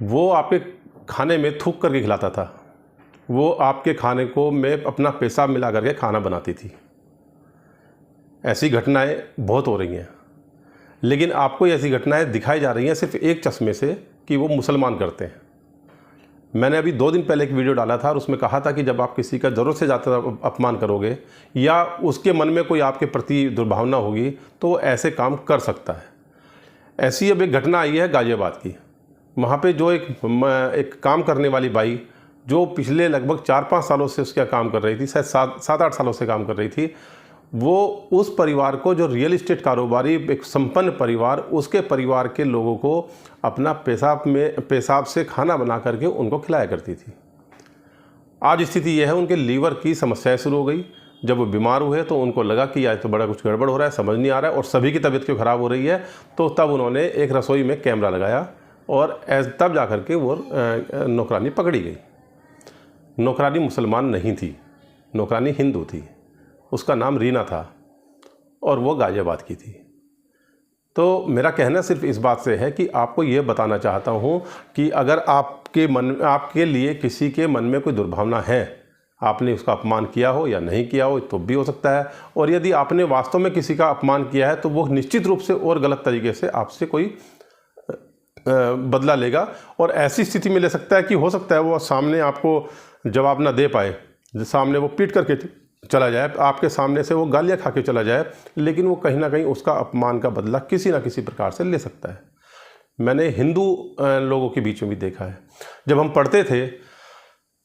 वो आपके खाने में थूक करके खिलाता था, वो आपके खाने को में अपना पेशाब मिला करके खाना बनाती थी। ऐसी घटनाएं बहुत हो रही हैं, लेकिन आपको ऐसी घटनाएं दिखाई जा रही हैं सिर्फ एक चश्मे से कि वो मुसलमान करते हैं। मैंने अभी 2 दिन पहले एक वीडियो डाला था और उसमें कहा था कि जब आप किसी का ज़रूरत से ज़्यादा अपमान करोगे या उसके मन में कोई आपके प्रति दुर्भावना होगी तो वो ऐसे काम कर सकता है। ऐसी अब एक घटना आई है गाज़ियाबाद की। वहाँ पे जो एक काम करने वाली बाई जो पिछले लगभग 4-5 सालों से उसका काम कर रही थी, शायद 7-8 सालों से काम कर रही थी, वो उस परिवार को, जो रियल इस्टेट कारोबारी एक संपन्न परिवार, उसके परिवार के लोगों को अपना पेशाब से खाना बना करके उनको खिलाया करती थी। आज स्थिति यह है, उनके लीवर की समस्याएं शुरू हो गई। जब वो बीमार हुए तो उनको लगा कि आज तो बड़ा कुछ गड़बड़ हो रहा है, समझ नहीं आ रहा है और सभी की तबीयत क्यों ख़राब हो रही है। तो तब उन्होंने एक रसोई में कैमरा लगाया और तब जा कर के वो नौकरानी पकड़ी गई। नौकरानी मुसलमान नहीं थी, नौकरानी हिंदू थी, उसका नाम रीना था और वो गाज़ियाबाद की थी। तो मेरा कहना सिर्फ इस बात से है कि आपको ये बताना चाहता हूँ कि अगर आपके लिए किसी के मन में कोई दुर्भावना है, आपने उसका अपमान किया हो या नहीं किया हो तो भी हो सकता है, और यदि आपने वास्तव में किसी का अपमान किया है तो वो निश्चित रूप से और गलत तरीके से आपसे कोई बदला लेगा। और ऐसी स्थिति में ले सकता है कि हो सकता है वो सामने आपको जवाब ना दे पाए, सामने वो पीट करके चला जाए, आपके सामने से वो गालियाँ खा के चला जाए, लेकिन वो कहीं ना कहीं उसका अपमान का बदला किसी ना किसी प्रकार से ले सकता है। मैंने हिंदू लोगों के बीच में भी देखा है। जब हम पढ़ते थे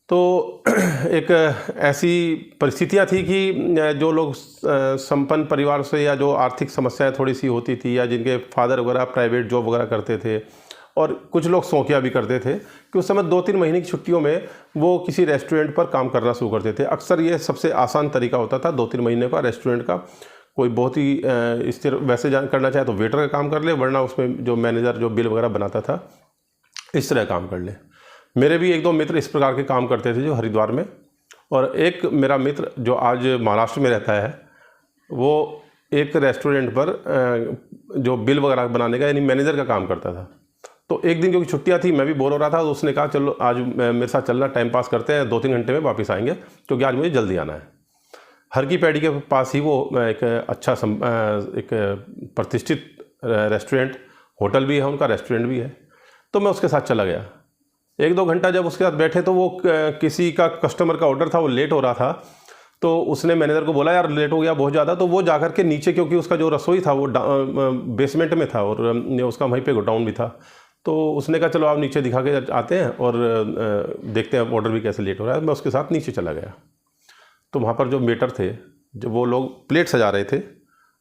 तो एक ऐसी परिस्थितियाँ थी कि जो लोग संपन्न परिवार से या जो आर्थिक समस्याएं थोड़ी सी होती थी या जिनके फादर वगैरह प्राइवेट जॉब वगैरह करते थे और कुछ लोग शौकिया भी करते थे कि उस समय 2-3 महीने की छुट्टियों में वो किसी रेस्टोरेंट पर काम करना शुरू करते थे। अक्सर ये सबसे आसान तरीका होता था 2-3 महीने का रेस्टोरेंट का। कोई बहुत ही स्थिर वैसे करना चाहे तो वेटर का काम कर ले, वरना उसमें जो मैनेजर जो बिल वगैरह बनाता था इस तरह काम कर ले। मेरे भी 1-2 मित्र इस प्रकार के काम करते थे जो हरिद्वार में, और एक मेरा मित्र जो आज महाराष्ट्र में रहता है वो एक रेस्टोरेंट पर जो बिल वगैरह बनाने का यानी मैनेजर का काम करता था। तो एक दिन क्योंकि छुट्टियां थी, मैं भी बोर हो रहा था, तो उसने कहा चलो आज मेरे साथ चलना, टाइम पास करते हैं, 2-3 घंटे में वापस आएंगे क्योंकि आज मुझे जल्दी आना है। हर की पैड़ी के पास ही वो एक अच्छा एक प्रतिष्ठित रेस्टोरेंट, होटल भी है उनका, रेस्टोरेंट भी है। तो मैं उसके साथ चला गया। 1-2 घंटा जब उसके साथ बैठे तो वो किसी का कस्टमर का ऑर्डर था, वो लेट हो रहा था, तो उसने मैनेजर को बोला यार लेट हो गया बहुत ज़्यादा। तो वो जाकर के नीचे, क्योंकि उसका जो रसोई था वो बेसमेंट में था और उसका वहीं पे गोडाउन भी था, तो उसने कहा चलो आप नीचे दिखा के आते हैं और देखते हैं ऑर्डर भी कैसे लेट हो रहा है। मैं उसके साथ नीचे चला गया। तो वहाँ पर जो वेटर थे, जो वो लोग प्लेट सजा रहे थे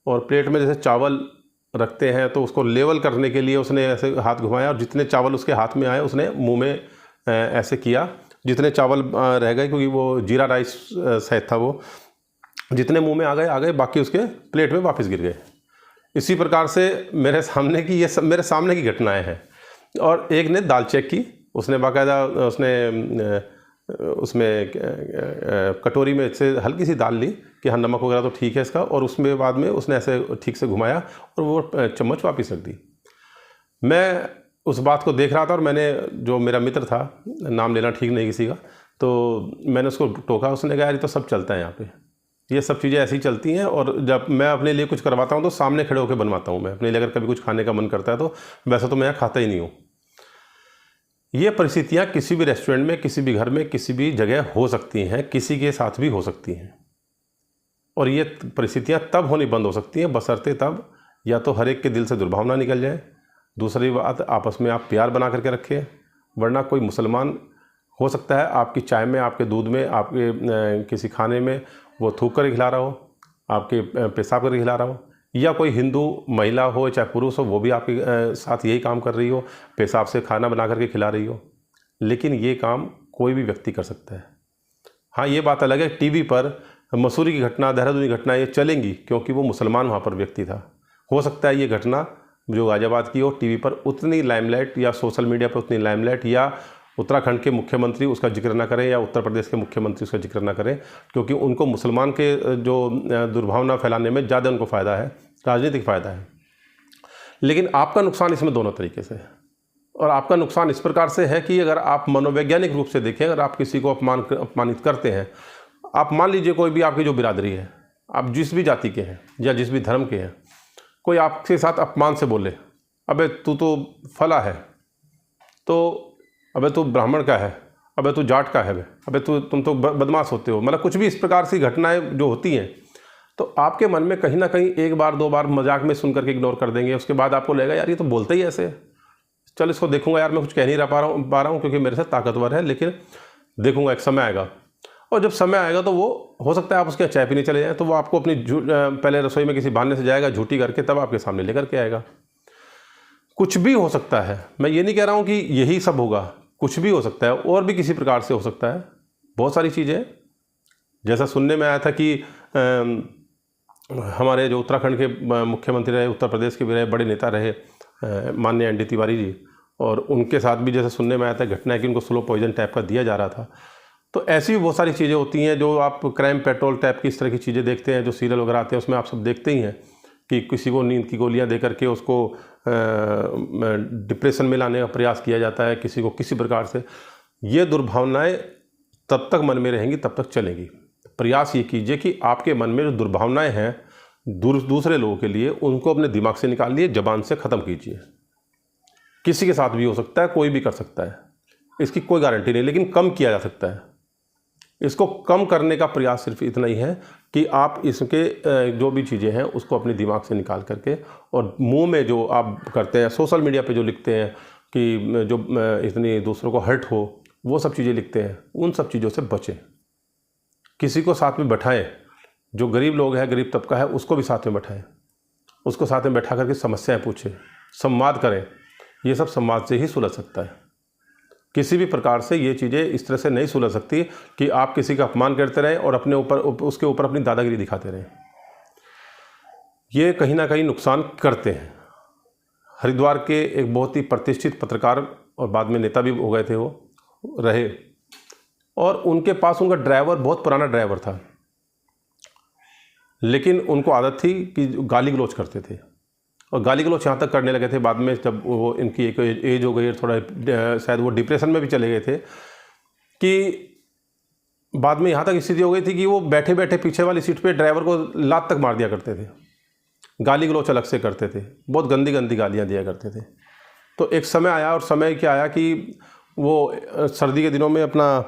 और प्लेट में जैसे चावल रखते हैं तो उसको लेवल करने के लिए उसने ऐसे हाथ घुमाया और जितने चावल उसके हाथ में आए उसने मुंह में ऐसे किया। जितने चावल रह गए, क्योंकि वो जीरा राइस शायद था, वो जितने मुंह में आ गए, बाकी उसके प्लेट में वापस गिर गए। इसी प्रकार से मेरे सामने की ये सब मेरे सामने की घटनाएं हैं। और एक ने दाल चेक की, उसने बाकायदा उसमें कटोरी में से हल्की सी दाल ली कि हाँ नमक वगैरह तो ठीक है इसका, और उसमें बाद में उसने ऐसे ठीक से घुमाया और वो चम्मच वापस रख दी। मैं उस बात को देख रहा था और मैंने, जो मेरा मित्र था, नाम लेना ठीक नहीं किसी का, तो मैंने उसको टोका। उसने कहा यार ये तो सब चलता है यहाँ पे, ये सब चीज़ें ऐसी चलती हैं, और जब मैं अपने लिए कुछ करवाता हूँ तो सामने खड़े होकर बनवाता हूँ मैं अपने लिए। अगर कभी कुछ खाने का मन करता है तो वैसे तो मैं यहाँ खाता ही नहीं हूँ। ये परिस्थितियाँ किसी भी रेस्टोरेंट में, किसी भी घर में, किसी भी जगह हो सकती हैं, किसी के साथ भी हो सकती हैं। और ये परिस्थितियाँ तब होनी बंद हो सकती हैं बशर्ते तब या तो हर एक के दिल से दुर्भावना निकल जाए, दूसरी बात आपस में आप प्यार बना करके रखें। वरना कोई मुसलमान हो सकता है आपकी चाय में, आपके दूध में, आपके किसी खाने में वो थूक कर खिला रहा हो, आपके पेशाब करके खिला रहा हो, या कोई हिंदू महिला हो चाहे पुरुष हो वो भी आपके साथ यही काम कर रही हो, पेशाब से खाना बना करके खिला रही हो। लेकिन ये काम कोई भी व्यक्ति कर सकता है। हाँ, ये बात अलग है टीवी पर मसूरी की घटना, देहरादून की घटना ये चलेंगी क्योंकि वो मुसलमान वहाँ पर व्यक्ति था। हो सकता है ये घटना जो गाज़ियाबाद की हो टीवी पर उतनी लाइमलाइट या सोशल मीडिया पर उतनी लाइमलाइट, या उत्तराखंड के मुख्यमंत्री उसका जिक्र ना करें या उत्तर प्रदेश के मुख्यमंत्री उसका जिक्र ना करें, क्योंकि उनको मुसलमान के जो दुर्भावना फैलाने में ज़्यादा उनको फ़ायदा है, राजनीतिक फ़ायदा है। लेकिन आपका नुकसान इसमें दोनों तरीके से है। और आपका नुकसान इस प्रकार से है कि अगर आप मनोवैज्ञानिक रूप से देखें, अगर आप किसी को अपमानित करते हैं, आप मान लीजिए कोई भी आपकी जो बिरादरी है, आप जिस भी जाति के हैं या जिस भी धर्म के हैं, कोई आपके साथ अपमान से बोले, अबे तू तो फला है, तो अबे तू ब्राह्मण का है, अबे तू जाट का है, अबे तुम तो बदमाश होते हो, मतलब कुछ भी इस प्रकार की घटनाएं जो होती हैं, तो आपके मन में कहीं ना कहीं एक बार दो बार मजाक में सुन करके इग्नोर कर देंगे। उसके बाद आपको लगेगा यार ये तो बोलते ही ऐसे, चल इसको देखूंगा यार, मैं कुछ कह नहीं पा रहा हूँ क्योंकि मेरे से ताकतवर है, लेकिन देखूंगा, एक समय आएगा। और जब समय आएगा तो वो हो सकता है आप उसके चाय पीने चले जाएँ, तो वो आपको अपनी पहले रसोई में किसी बहाने से जाएगा, झूठी करके तब आपके सामने लेकर के आएगा। कुछ भी हो सकता है, मैं ये नहीं कह रहा हूँ कि यही सब होगा, कुछ भी हो सकता है, और भी किसी प्रकार से हो सकता है, बहुत सारी चीज़ें। जैसा सुनने में आया था कि हमारे जो उत्तराखंड के मुख्यमंत्री रहे, उत्तर प्रदेश के भी रहे, बड़े नेता रहे, माननीय ND तिवारी जी, और उनके साथ भी जैसे सुनने में आया था घटना है कि उनको स्लो पॉइजन टाइप का दिया जा रहा था। तो ऐसी भी बहुत सारी चीज़ें होती हैं जो आप क्राइम पेट्रोल टाइप की इस तरह की चीज़ें देखते हैं, जो सीरियल वगैरह आते हैं, उसमें आप सब देखते ही हैं कि किसी को नींद की गोलियां दे करके उसको डिप्रेशन में लाने का प्रयास किया जाता है, किसी को किसी प्रकार से। ये दुर्भावनाएं तब तक मन में रहेंगी, तब तक चलेंगी। प्रयास ये कीजिए कि आपके मन में जो दुर्भावनाएं हैं दूसरे लोगों के लिए, उनको अपने दिमाग से निकालिए, जबान से ख़त्म कीजिए। किसी के साथ भी हो सकता है, कोई भी कर सकता है, इसकी कोई गारंटी नहीं, लेकिन कम किया जा सकता है। इसको कम करने का प्रयास सिर्फ इतना ही है कि आप इसके जो भी चीज़ें हैं उसको अपने दिमाग से निकाल करके, और मुंह में जो आप करते हैं, सोशल मीडिया पे जो लिखते हैं कि जो इतनी दूसरों को हर्ट हो, वो सब चीज़ें लिखते हैं, उन सब चीज़ों से बचें। किसी को साथ में बैठाएं, जो गरीब लोग हैं, गरीब तबका है, उसको भी साथ में बैठाएं, उसको साथ में बैठा करके समस्याएं पूछें, संवाद करें। ये सब संवाद से ही सुलझ सकता है। किसी भी प्रकार से ये चीज़ें इस तरह से नहीं सुलझ सकती कि आप किसी का अपमान करते रहें और अपने ऊपर उसके ऊपर अपनी दादागिरी दिखाते रहें। ये कहीं ना कहीं नुकसान करते हैं। हरिद्वार के एक बहुत ही प्रतिष्ठित पत्रकार और बाद में नेता भी हो गए थे, वो रहे, और उनके पास उनका ड्राइवर बहुत पुराना ड्राइवर था, लेकिन उनको आदत थी कि गाली गलौज करते थे, और गाली गलौज यहाँ तक करने लगे थे बाद में, जब वो इनकी एक एज हो गई, थोड़ा शायद वो डिप्रेशन में भी चले गए थे, कि बाद में यहाँ तक स्थिति हो गई थी कि वो बैठे बैठे पीछे वाली सीट पे ड्राइवर को लात तक मार दिया करते थे, गाली गलौज अलग से करते थे, बहुत गंदी गंदी गालियाँ दिया करते थे। तो एक समय आया, और समय क्या आया कि वो सर्दी के दिनों में अपना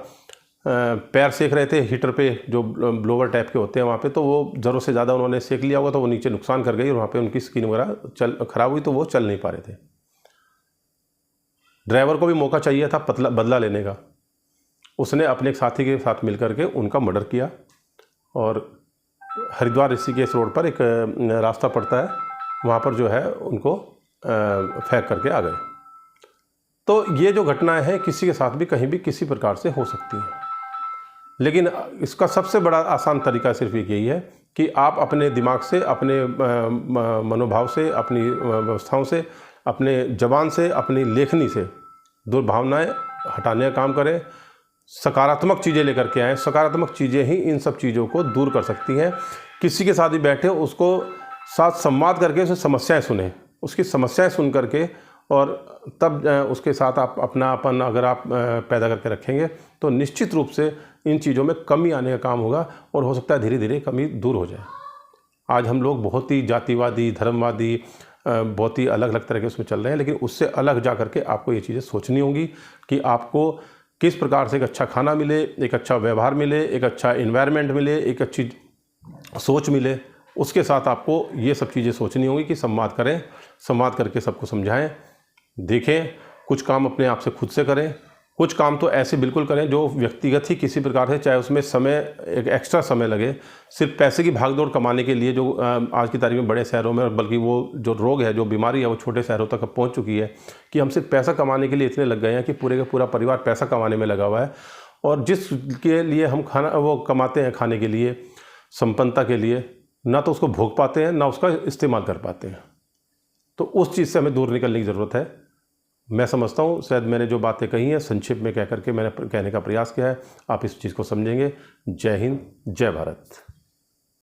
पैर सेक रहे थे हीटर पे, जो ब्लोवर टाइप के होते हैं वहाँ पे, तो वो ज़रूरत से ज़्यादा उन्होंने सेक लिया होगा, तो वो नीचे नुकसान कर गई और वहाँ पे उनकी स्किन वगैरह खराब हुई, तो वो चल नहीं पा रहे थे। ड्राइवर को भी मौका चाहिए था बदला लेने का। उसने अपने एक साथी के साथ मिलकर के उनका मर्डर किया, और हरिद्वार ऋषिकेश रोड पर एक रास्ता पड़ता है, वहाँ पर जो है उनको फेंक करके आ गए। तो ये जो घटनाएं हैं किसी के साथ भी कहीं भी किसी प्रकार से हो सकती हैं, लेकिन इसका सबसे बड़ा आसान तरीका सिर्फ यही है कि आप अपने दिमाग से, अपने मनोभाव से, अपनी व्यवस्थाओं से, अपने जबान से, अपनी लेखनी से दुर्भावनाएं हटाने का काम करें, सकारात्मक चीज़ें लेकर के आएँ। सकारात्मक चीज़ें ही इन सब चीज़ों को दूर कर सकती हैं। किसी के साथ ही बैठे उसको साथ संवाद करके उसे समस्याएँ सुने, उसकी समस्याएँ सुन करके, और तब उसके साथ आप अपनापन अगर आप पैदा करके रखेंगे तो निश्चित रूप से इन चीज़ों में कमी आने का काम होगा, और हो सकता है धीरे धीरे कमी दूर हो जाए। आज हम लोग बहुत ही जातिवादी, धर्मवादी, बहुत ही अलग अलग तरह के उसमें चल रहे हैं, लेकिन उससे अलग जा करके आपको ये चीज़ें सोचनी होंगी कि आपको किस प्रकार से एक अच्छा खाना मिले, एक अच्छा व्यवहार मिले, एक अच्छा इन्वायरमेंट मिले, एक अच्छी सोच मिले। उसके साथ आपको ये सब चीज़ें सोचनी होंगी कि संवाद करें, संवाद करके सबको समझाएं, देखें, कुछ काम अपने आप से खुद से करें, कुछ काम तो ऐसे बिल्कुल करें जो व्यक्तिगत ही किसी प्रकार से, चाहे उसमें समय एक एक्स्ट्रा समय लगे, सिर्फ पैसे की भागदौड़ कमाने के लिए, जो आज की तारीख में बड़े शहरों में, बल्कि वो जो रोग है, जो बीमारी है, वो छोटे शहरों तक पहुंच चुकी है कि हम सिर्फ पैसा कमाने के लिए इतने लग गए हैं कि पूरे का पूरा परिवार पैसा कमाने में लगा हुआ है, और जिसके लिए हम खाना वो कमाते हैं खाने के लिए, संपन्नता के लिए, ना तो उसको भोग पाते हैं, ना उसका इस्तेमाल कर पाते हैं। तो उस चीज़ से हमें दूर निकलने की ज़रूरत है। मैं समझता हूँ शायद मैंने जो बातें कही हैं संक्षेप में कह करके मैंने कहने का प्रयास किया है, आप इस चीज़ को समझेंगे। जय हिंद, जय भारत।